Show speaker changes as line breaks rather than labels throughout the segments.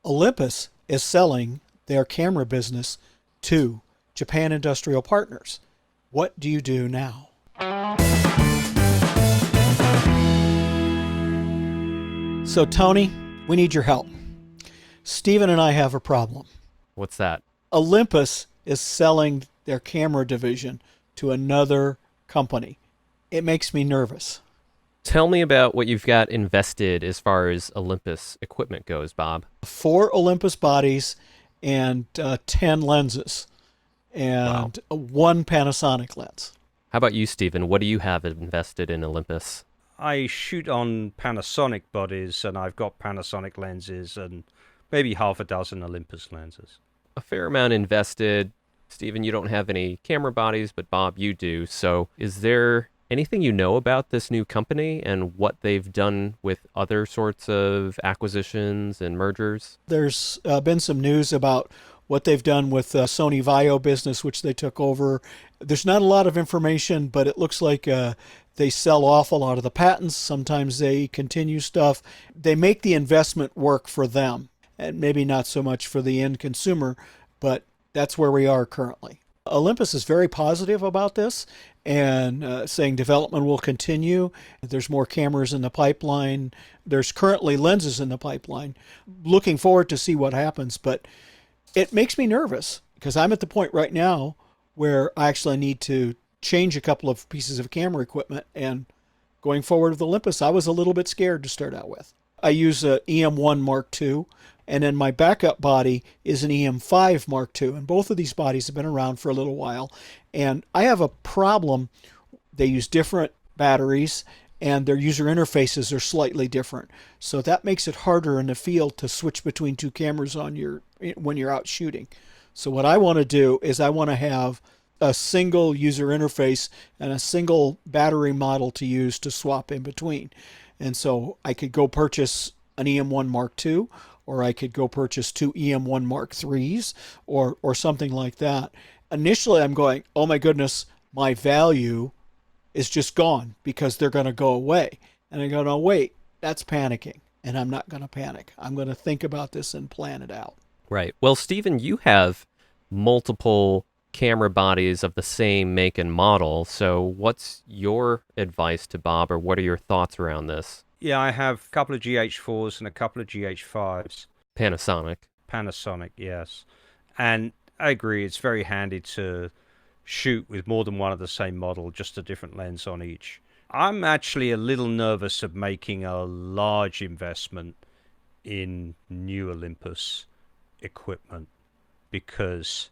Olympus is selling their camera business to Japan Industrial Partners. What do you do now? So, Tony, we need your help. Stephen and I have a problem.
What's that?
Olympus is selling their camera division to another company. It makes me nervous.
Tell me about what you've got invested as far as Olympus equipment goes, Bob.
4 Olympus bodies and 10 lenses
Wow.
and 1 Panasonic lens.
How about you, Stephen? What do you have invested in Olympus?
I shoot on Panasonic bodies, and I've got Panasonic lenses and maybe half a dozen Olympus lenses.
A fair amount invested. Stephen, you don't have any camera bodies, but Bob, you do. So is there anything you know about this new company and what they've done with other sorts of acquisitions and mergers?
There's been some news about what they've done with Sony Vaio business, which they took over. There's not a lot of information, but it looks like they sell off a lot of the patents. Sometimes they continue stuff. They make the investment work for them, and maybe not so much for the end consumer, but that's where we are currently. Olympus is very positive about this and saying development will continue. There's more cameras in the pipeline. There's currently lenses in the pipeline. Looking forward to see what happens, but it makes me nervous because I'm at the point right now where I actually need to change a couple of pieces of camera equipment, and going forward with Olympus, I was a little bit scared to start out with. I use a EM1 Mark II, and then my backup body is an EM5 Mark II, and both of these bodies have been around for a little while, and I have a problem. They use different batteries, and their user interfaces are slightly different, so that makes it harder in the field to switch between 2 cameras when you're out shooting. So what I want to do is I want to have a single user interface and a single battery model to use to swap in between. And so I could go purchase an EM1 Mark II, or I could go purchase 2 EM1 Mark IIIs, or something like that. Initially, I'm going, oh my goodness, my value is just gone because they're going to go away. And I go, no, wait, that's panicking. And I'm not going to panic. I'm going to think about this and plan it out.
Right. Well, Stephen, you have multiple camera bodies of the same make and model. So what's your advice to Bob, or what are your thoughts around this?
Yeah, I have a couple of GH4s and a couple of GH5s.
Panasonic.
Panasonic, yes. And I agree, it's very handy to shoot with more than one of the same model, just a different lens on each. I'm actually a little nervous of making a large investment in new Olympus equipment because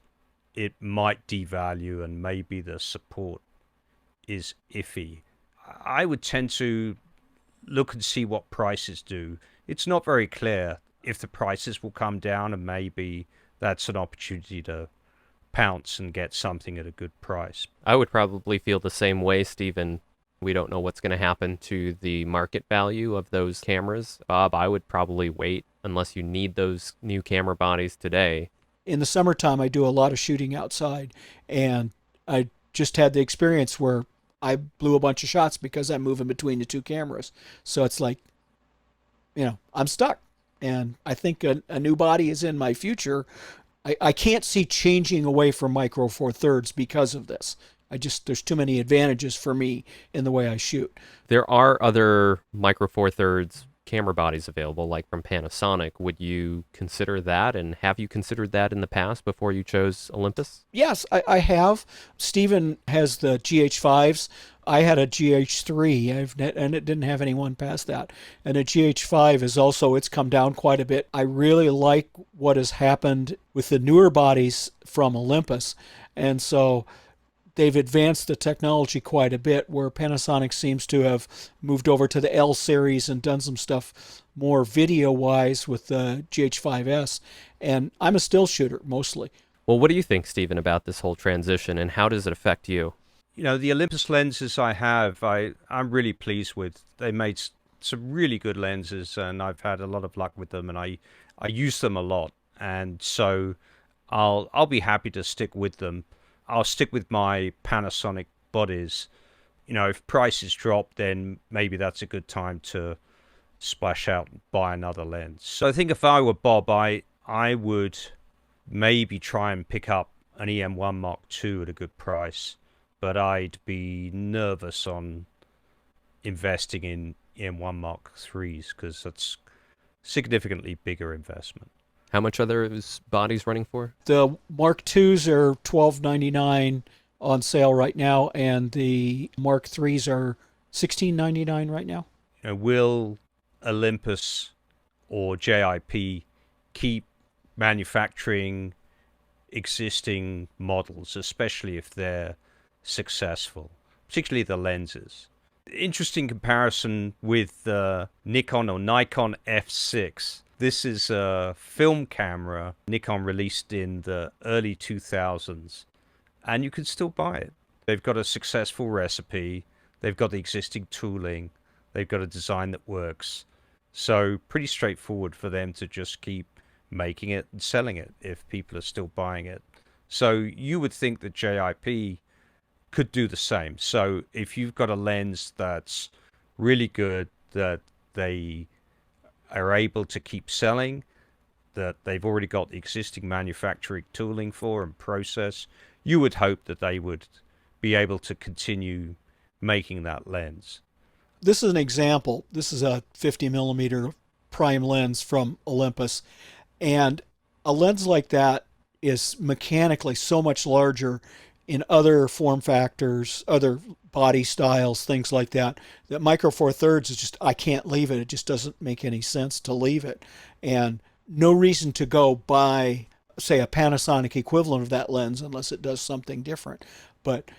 it might devalue and maybe the support is iffy. I would tend to look and see what prices do. It's not very clear if the prices will come down, and maybe that's an opportunity to pounce and get something at a good price.
I would probably feel the same way, Stephen. We don't know what's going to happen to the market value of those cameras. Bob, I would probably wait unless you need those new camera bodies today.
In the summertime, I do a lot of shooting outside, and I just had the experience where I blew a bunch of shots because I'm moving between the 2 cameras. So it's like, I'm stuck, and I think a new body is in my future. I can't see changing away from Micro Four Thirds because of this. There's too many advantages for me in the way I shoot.
There are other Micro Four Thirds camera bodies available, like from Panasonic. Would you consider that, and have you considered that in the past before you chose Olympus?
Yes, I have. Stephen has the GH5s. I had a GH3, and it didn't have anyone past that. And a GH5 it's come down quite a bit. I really like what has happened with the newer bodies from Olympus. And so they've advanced the technology quite a bit, where Panasonic seems to have moved over to the L series and done some stuff more video-wise with the GH5S. And I'm a still shooter, mostly.
Well, what do you think, Stephen, about this whole transition, and how does it affect you?
The Olympus lenses I have, I'm really pleased with. They made some really good lenses, and I've had a lot of luck with them, and I use them a lot. And so I'll be happy to stick with them. I'll stick with my Panasonic bodies. If prices drop, then maybe that's a good time to splash out and buy another lens. So I think if I were Bob, I would maybe try and pick up an EM1 Mark II at a good price, but I'd be nervous on investing in EM1 Mark IIIs because that's significantly bigger investment.
How much are those bodies running for?
The Mark IIs are $12.99 on sale right now, and the Mark IIIs are $16.99 right now.
Will Olympus or JIP keep manufacturing existing models, especially if they're successful, particularly the lenses? Interesting comparison with the Nikon F6. This is a film camera Nikon released in the early 2000s, and you can still buy it. They've got a successful recipe, they've got the existing tooling, they've got a design that works. So pretty straightforward for them to just keep making it and selling it if people are still buying it. So you would think that JIP could do the same. So if you've got a lens that's really good, that they are able to keep selling, that they've already got the existing manufacturing tooling for and process, you would hope that they would be able to continue making that lens.
This is an example. This is a 50 millimeter prime lens from Olympus. And a lens like that is mechanically so much larger in other form factors, other body styles, things like that, that Micro Four Thirds is just, I can't leave it. It just doesn't make any sense to leave it. And no reason to go buy, say, a Panasonic equivalent of that lens unless it does something different. But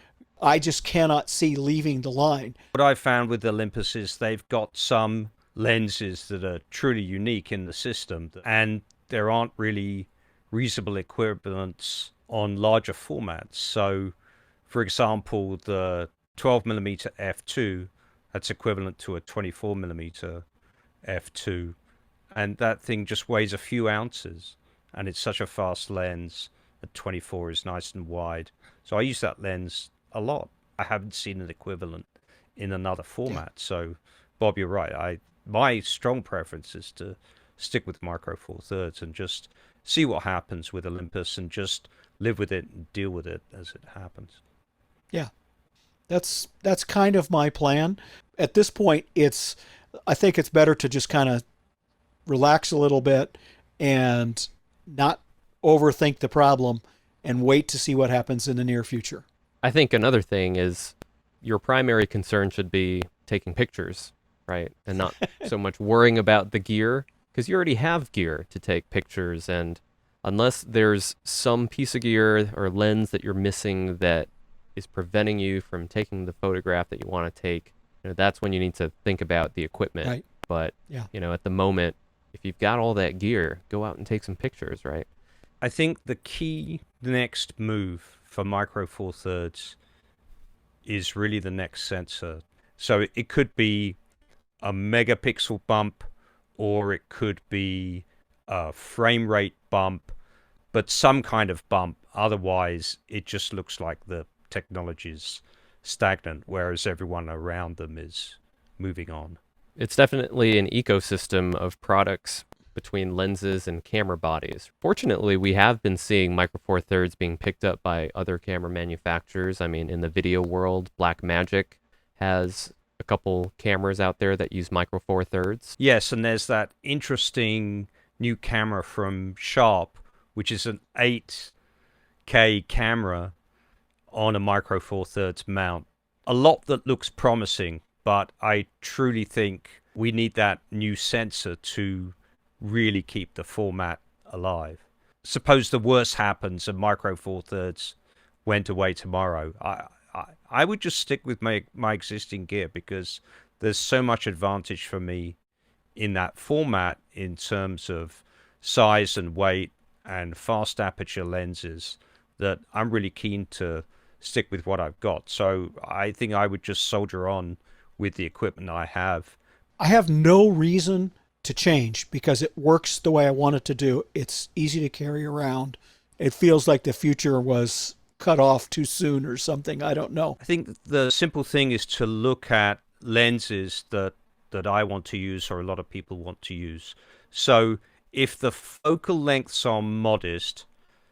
I just cannot see leaving the line.
What I've found with Olympus is they've got some lenses that are truly unique in the system, and there aren't really reasonable equivalents on larger formats. So, for example, the 12mm f2, that's equivalent to a 24mm f2, and that thing just weighs a few ounces, and it's such a fast lens. At 24 is nice and wide. So I use that lens a lot. I haven't seen an equivalent in another format. Yeah. So, Bob, you're right. My strong preference is to stick with Micro Four Thirds and just see what happens with Olympus and just live with it and deal with it as it happens.
Yeah, that's kind of my plan. At this point, I think it's better to just kind of relax a little bit and not overthink the problem and wait to see what happens in the near future.
I think another thing is your primary concern should be taking pictures, right? And not so much worrying about the gear, because you already have gear to take pictures. And unless there's some piece of gear or lens that you're missing that is preventing you from taking the photograph that you want to take, that's when you need to think about the equipment.
Right.
But, at the moment, if you've got all that gear, go out and take some pictures, right?
I think the key next move for Micro Four Thirds is really the next sensor. So it could be a megapixel bump, or it could be a frame rate bump, but some kind of bump. Otherwise, it just looks like the technology's stagnant, whereas everyone around them is moving on.
It's definitely an ecosystem of products between lenses and camera bodies. Fortunately, we have been seeing Micro Four Thirds being picked up by other camera manufacturers. I mean, in the video world, Blackmagic has a couple cameras out there that use Micro Four Thirds.
Yes, and there's that interesting new camera from Sharp, which is an 8K camera on a Micro Four Thirds mount. A lot that looks promising, but I truly think we need that new sensor to really keep the format alive. Suppose the worst happens and Micro Four Thirds went away tomorrow. I would just stick with my existing gear, because there's so much advantage for me in that format in terms of size and weight and fast aperture lenses that I'm really keen to stick with what I've got. So I think I would just soldier on with the equipment I have.
I have no reason to change because it works the way I want it to do. It's easy to carry around. It feels like the future was cut off too soon or something. I don't know.
I think the simple thing is to look at lenses that that I want to use or a lot of people want to use. So if the focal lengths are modest,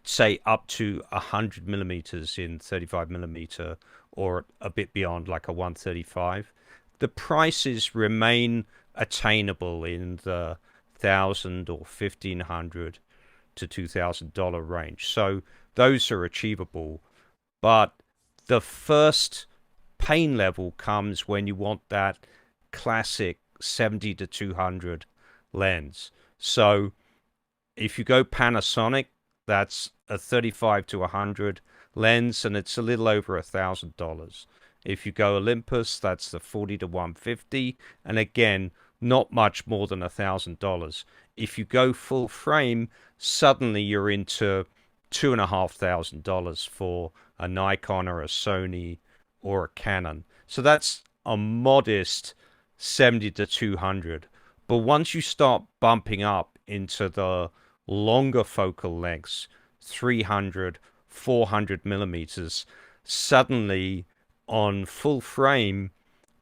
say up to 100 millimeters in 35 millimeter or a bit beyond, like a 135, the prices remain attainable in the $1,000 or $1,500 to $2,000 range. So those are achievable. But the first pain level comes when you want that classic 70 to 200 lens. So if you go Panasonic, that's a 35 to 100 lens, and it's a little over $1,000. If you go Olympus, that's the 40 to 150, and again, not much more than $1,000. If you go full frame, suddenly you're into $2,500 for a Nikon or a Sony or a Canon. So that's a modest 70 to 200. But once you start bumping up into the longer focal lengths, 300, 400 millimeters, suddenly on full frame,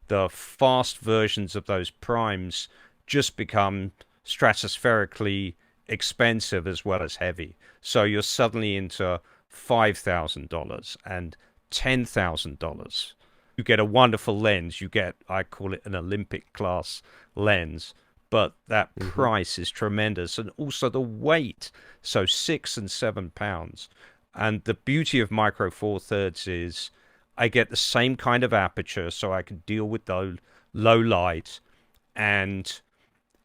the fast versions of those primes just become stratospherically expensive as well as heavy. So you're suddenly into $5,000 and $10,000. You get a wonderful lens. You get, I call it an Olympic class lens, but that price is tremendous. And also the weight, so 6 and 7 pounds. And the beauty of Micro Four Thirds is I get the same kind of aperture, so I can deal with the low light, and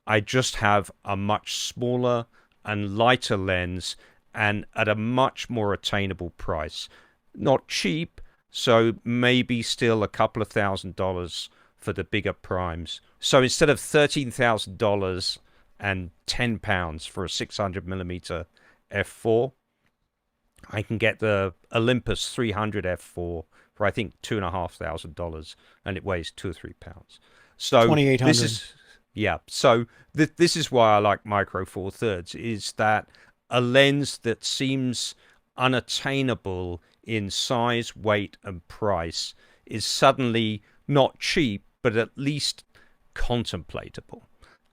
I just have a much smaller and lighter lens and at a much more attainable price. Not cheap, so maybe still a couple of $1,000s for the bigger primes. So instead of $13,000 and 10 pounds for a 600 millimeter f4, I can get the Olympus 300 f4 for I think $2,500, and it weighs 2 or 3 pounds. So
2,800.
this is So this is why I like Micro Four Thirds, is that a lens that seems unattainable in size, weight, and price is suddenly not cheap, but at least contemplatable.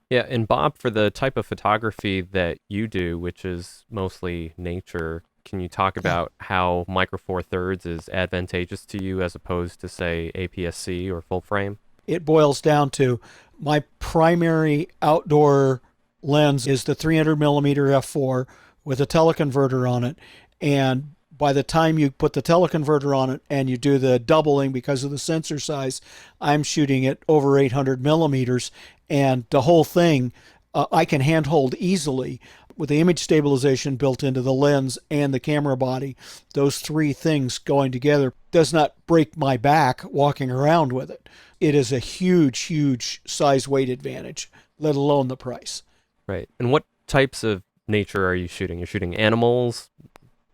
Yeah, and Bob, for the type of photography that you do, which is mostly nature, can you talk about how Micro Four Thirds is advantageous to you as opposed to, say, APS-C or full frame?
It boils down to my primary outdoor lens is the 300 millimeter f4 with a teleconverter on it. And by the time you put the teleconverter on it and you do the doubling because of the sensor size, I'm shooting at over 800 millimeters. And the whole thing I can handhold easily with the image stabilization built into the lens and the camera body. Those three things going together does not break my back walking around with it. It is a huge, huge size weight advantage, let alone the price.
Right. And what types of nature are you shooting? You're shooting animals,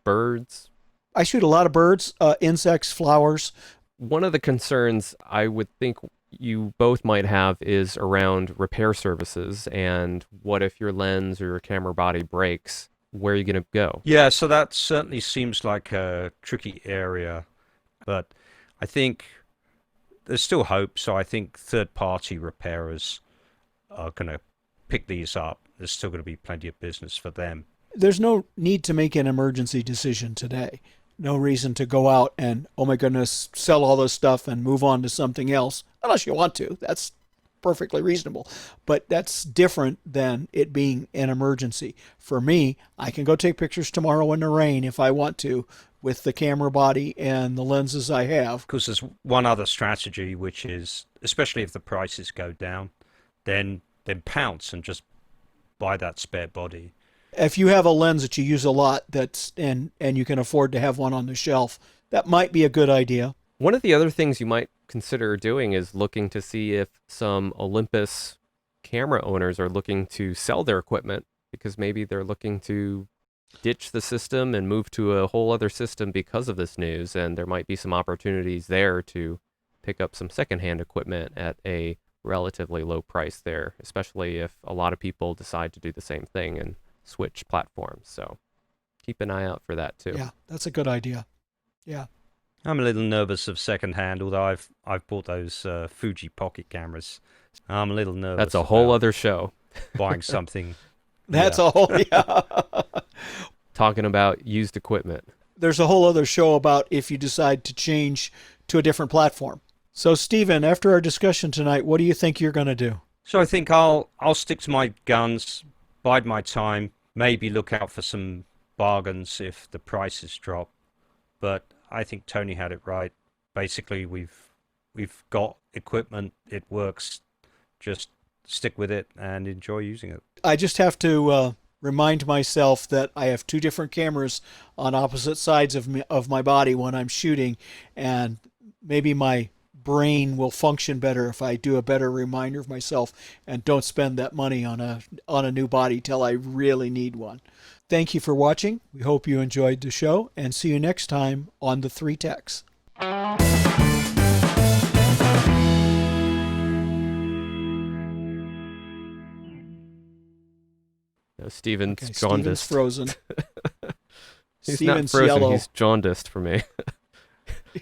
birds?
I shoot a lot of birds, insects, flowers.
One of the concerns I would think you both might have is around repair services, and what if your lens or your camera body breaks? Where are you going to go?
Yeah, so that certainly seems like a tricky area, but I think there's still hope. So I think third-party repairers are going to pick these up. There's still going to be plenty of business for them.
There's no need to make an emergency decision today. No reason to go out and, oh my goodness, sell all this stuff and move on to something else, unless you want to. That's perfectly reasonable. But that's different than it being an emergency. For me, I can go take pictures tomorrow in the rain if I want to with the camera body and the lenses I have.
Because there's one other strategy, which is, especially if the prices go down, then pounce and just buy that spare body.
If you have a lens that you use a lot and you can afford to have one on the shelf, that might be a good idea.
One of the other things you might consider doing is looking to see if some Olympus camera owners are looking to sell their equipment, because maybe they're looking to ditch the system and move to a whole other system because of this news, and there might be some opportunities there to pick up some secondhand equipment at a relatively low price there, especially if a lot of people decide to do the same thing and switch platforms. So keep an eye out for that too.
Yeah, that's a good idea. Yeah.
I'm a little nervous of secondhand, although I've bought those Fuji pocket cameras I'm a little nervous.
That's a whole
about
other show.
buying something.
That's
Yeah.
a whole yeah.
Talking about used equipment.
There's a whole other show about if you decide to change to a different platform. So, Stephen, after our discussion tonight, what do you think you're going to do?
So I think I'll stick to my guns, bide my time, maybe look out for some bargains if the prices drop. But I think Tony had it right. Basically, we've got equipment, it works. Just stick with it and enjoy using it.
I just have to remind myself that I have two different cameras on opposite sides of my body when I'm shooting, and maybe my brain will function better if I do a better reminder of myself and don't spend that money on a new body till I really need one. Thank you for watching. We hope you enjoyed the show, and see you next time on The Three Techs.
Steven's
Okay, Steven's
jaundiced.
frozen.
He's
Steven's
not frozen.
yellow.
He's jaundiced for me.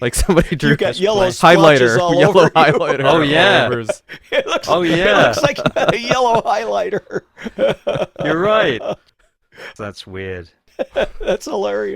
Like somebody drew
You got yellow
highlighter,
splotches all
yellow
over you.
highlighter.
Oh, yeah.
all over his-
It looks,
Oh,
It
yeah.
looks like a yellow highlighter.
You're right. That's weird.
That's hilarious.